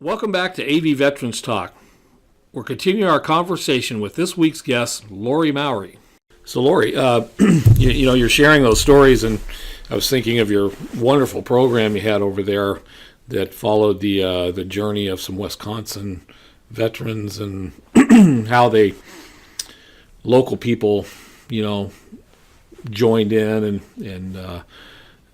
Welcome back to AV Veterans Talk. We're continuing our conversation with this week's guest, Lori Mowry. So, Lori, you're sharing those stories, and I was thinking of your wonderful program you had over there that followed the journey of some Wisconsin veterans and how local people, joined in and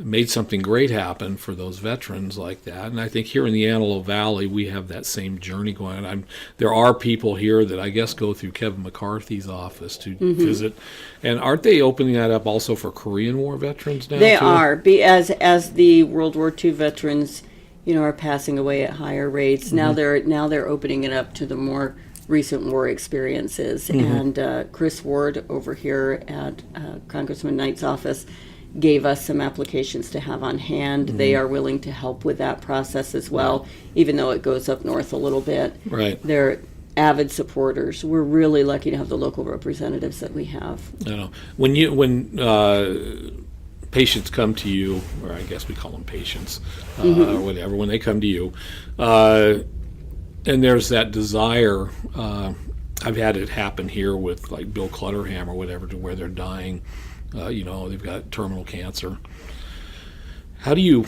made something great happen for those veterans like that. And I think here in the Antelope Valley, we have that same journey going on. There are people here that I guess go through Kevin McCarthy's office to visit. And aren't they opening that up also for Korean War veterans now? They are. As the World War II veterans, are passing away at higher rates. Now they're opening it up to the more recent war experiences. And Chris Ward over here at Congressman Knight's office gave us some applications to have on hand. They are willing to help with that process as well, even though it goes up north a little bit. Right. They're avid supporters. We're really lucky to have the local representatives that we have. I know. When patients come to you, or I guess we call them patients, or whatever, when they come to you, and there's that desire, I've had it happen here with like Bill Clutterham or whatever, to where they're dying. They've got terminal cancer. Are you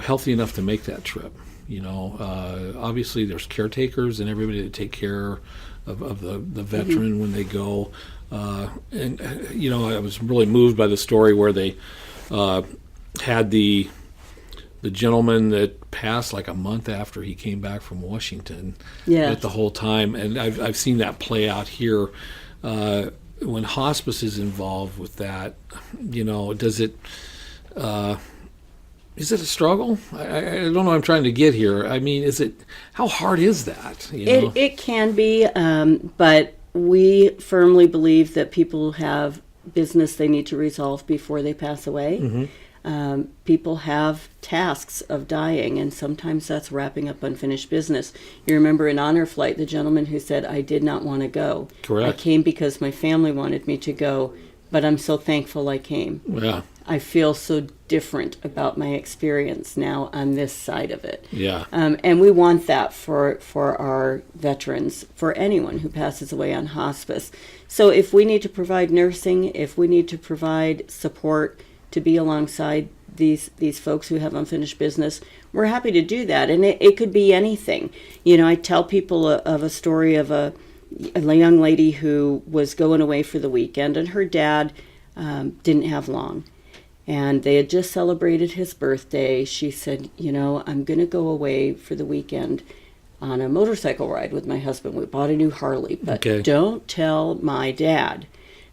healthy enough to make that trip? Obviously there's caretakers and everybody to take care of the veteran when they go. I was really moved by the story where they had the gentleman that passed like a month after he came back from Washington. Yeah. The whole time, and I've seen that play out here. When hospice is involved with that, is it a struggle? I don't know what I'm trying to get here. I mean, how hard is that? It can be, but we firmly believe that people have business they need to resolve before they pass away. People have tasks of dying, and sometimes that's wrapping up unfinished business. You remember in Honor Flight, the gentleman who said, I did not want to go. Correct. I came because my family wanted me to go, but I'm so thankful I came. Yeah. I feel so different about my experience now on this side of it. Yeah. And we want that for our veterans, for anyone who passes away on hospice. So if we need to provide nursing, if we need to provide support to be alongside these folks who have unfinished business, we're happy to do that. And it could be anything. I tell people of a story of a young lady who was going away for the weekend, and her dad didn't have long. And they had just celebrated his birthday. She said, I'm going to go away for the weekend on a motorcycle ride with my husband. We bought a new Harley, but don't tell my dad,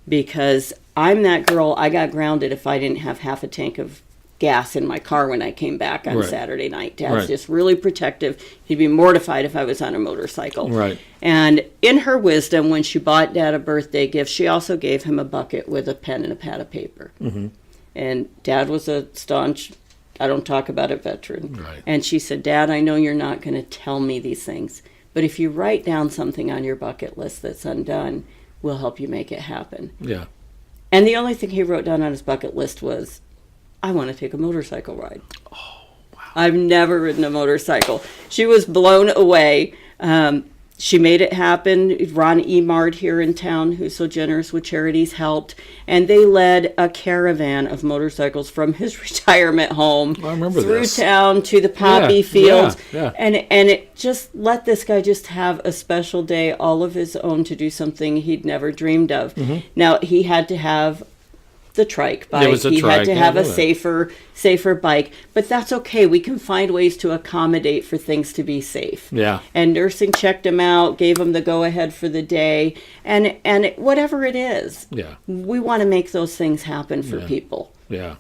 because I'm that girl. I got grounded if I didn't have half a tank of gas in my car when I came back on Saturday night. Dad's just really protective. He'd be mortified if I was on a motorcycle. Right. And in her wisdom, when she bought Dad a birthday gift, she also gave him a bucket with a pen and a pad of paper. And Dad was a staunch, I don't talk about it veteran. Right. And she said, Dad, I know you're not going to tell me these things, but if you write down something on your bucket list that's undone, we'll help you make it happen. Yeah. And the only thing he wrote down on his bucket list was, I want to take a motorcycle ride. Oh, wow. I've never ridden a motorcycle. She was blown away. She made it happen. Ron Emard here in town, who's so generous with charities, helped. And they led a caravan of motorcycles from his retirement home through town to the poppy fields. Yeah. And it just let this guy just have a special day all of his own to do something he'd never dreamed of. Now, he had to have the trike bike. He had to have a safer bike, but that's okay. We can find ways to accommodate for things to be safe. Yeah. And nursing checked him out, gave him the go ahead for the day, and whatever it is. Yeah. We want to make those things happen for people. Yeah.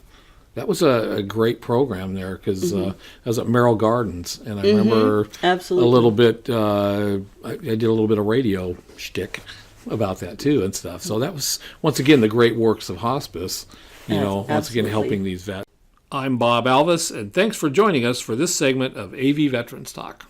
That was a great program there, because I was at Merrill Gardens, and I remember Absolutely. a little bit, I did a little bit of radio shtick about that too and stuff. So that was, once again, the great works of hospice, once again helping these vets. I'm Bob Alvis, and thanks for joining us for this segment of AV Veterans Talk.